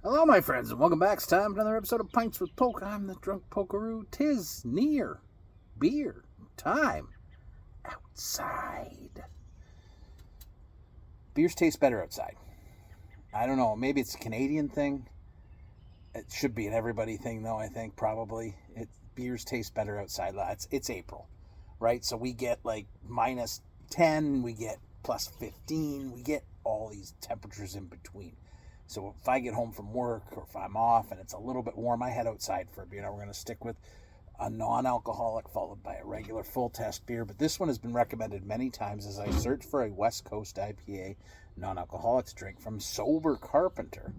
Hello, my friends, and welcome back. It's time for another episode of Pints with Poke. I'm the drunk pokeroo. 'Tis near beer time outside. Beers taste better outside. I don't know. Maybe it's a Canadian thing. It should be an everybody thing, though. I think probably beers taste better outside. It's April, right? So we get like minus 10, we get plus 15, we get all these temperatures in between. So if I get home from work or if I'm off and it's a little bit warm, I head outside for a beer. Now we're going to stick with a non-alcoholic followed by a regular full test beer. But this one has been recommended many times as I search for a West Coast IPA non-alcoholic drink from Sober Carpenter.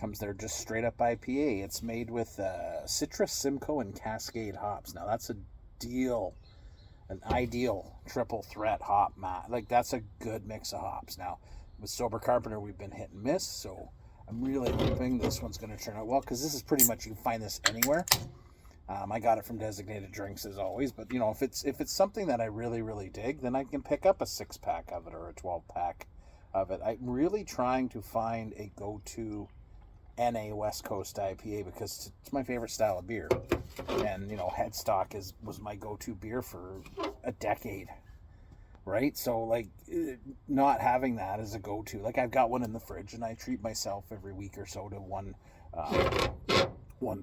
Comes there just straight up IPA. It's made with Citrus, Simcoe, and Cascade hops. Now that's a deal, an ideal triple threat hop mat. Like that's a good mix of hops. Now with Sober Carpenter, we've been hit and miss, so I'm really hoping this one's going to turn out well, because this is pretty much, you can find this anywhere. I got it from Designated Drinks as always, but you know, if it's something that I really dig, then I can pick up a 6-pack of it or a 12-pack of it. I'm really trying to find a go-to NA West Coast IPA because it's my favorite style of beer, and you know, Headstock was my go-to beer for a decade. Right? So, like, not having that as a go-to. Like, I've got one in the fridge, and I treat myself every week or so to one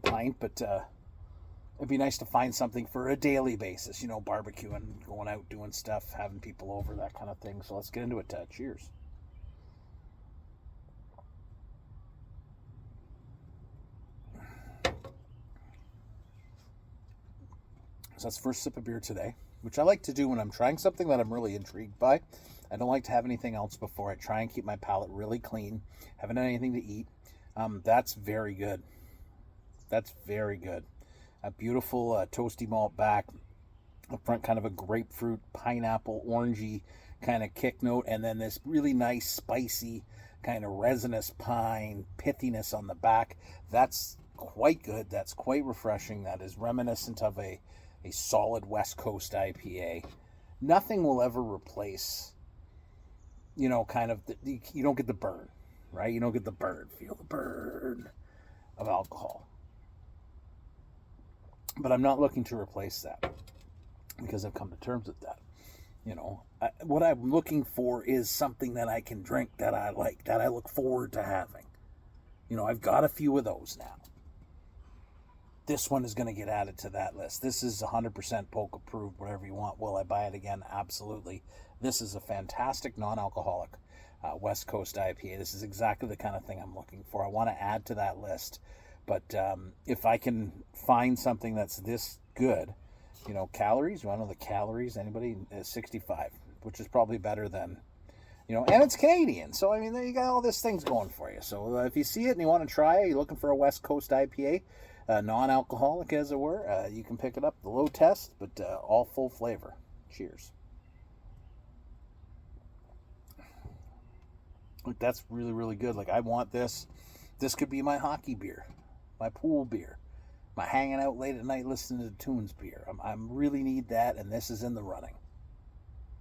pint, but it'd be nice to find something for a daily basis, you know, barbecuing, going out, doing stuff, having people over, that kind of thing. So let's get into it. Cheers. So that's the first sip of beer today, which I like to do when I'm trying something that I'm really intrigued by. I don't like to have anything else before. I try and keep my palate really clean. Haven't had anything to eat. That's very good. That's very good. A beautiful toasty malt back. Up front, kind of a grapefruit, pineapple, orangey kind of kick note. And then this really nice, spicy, kind of resinous pine pithiness on the back. That's quite good. That's quite refreshing. That is reminiscent of a solid West Coast IPA. Nothing will ever replace, you know, kind of, you don't get the burn, right? You don't get the burn, feel the burn of alcohol. But I'm not looking to replace that because I've come to terms with that. You know, what I'm looking for is something that I can drink that I like, that I look forward to having. You know, I've got a few of those now. This one is going to get added to that list. This is 100% Poke approved, whatever you want. Will I buy it again? Absolutely. This is a fantastic non-alcoholic West Coast IPA. This is exactly the kind of thing I'm looking for. I want to add to that list. But if I can find something that's this good, you know, calories, you want to know the calories? Anybody? 65, which is probably better than, you know, and it's Canadian. So, I mean, you got all these things going for you. So if you see it and you want to try it, you're looking for a West Coast IPA, non-alcoholic as it were, you can pick it up. The low test, but all full flavor. Cheers. Like, that's really good. Like, I want this. This could be my hockey beer, my pool beer, my hanging out late at night listening to tunes beer. I really need that, and this is in the running.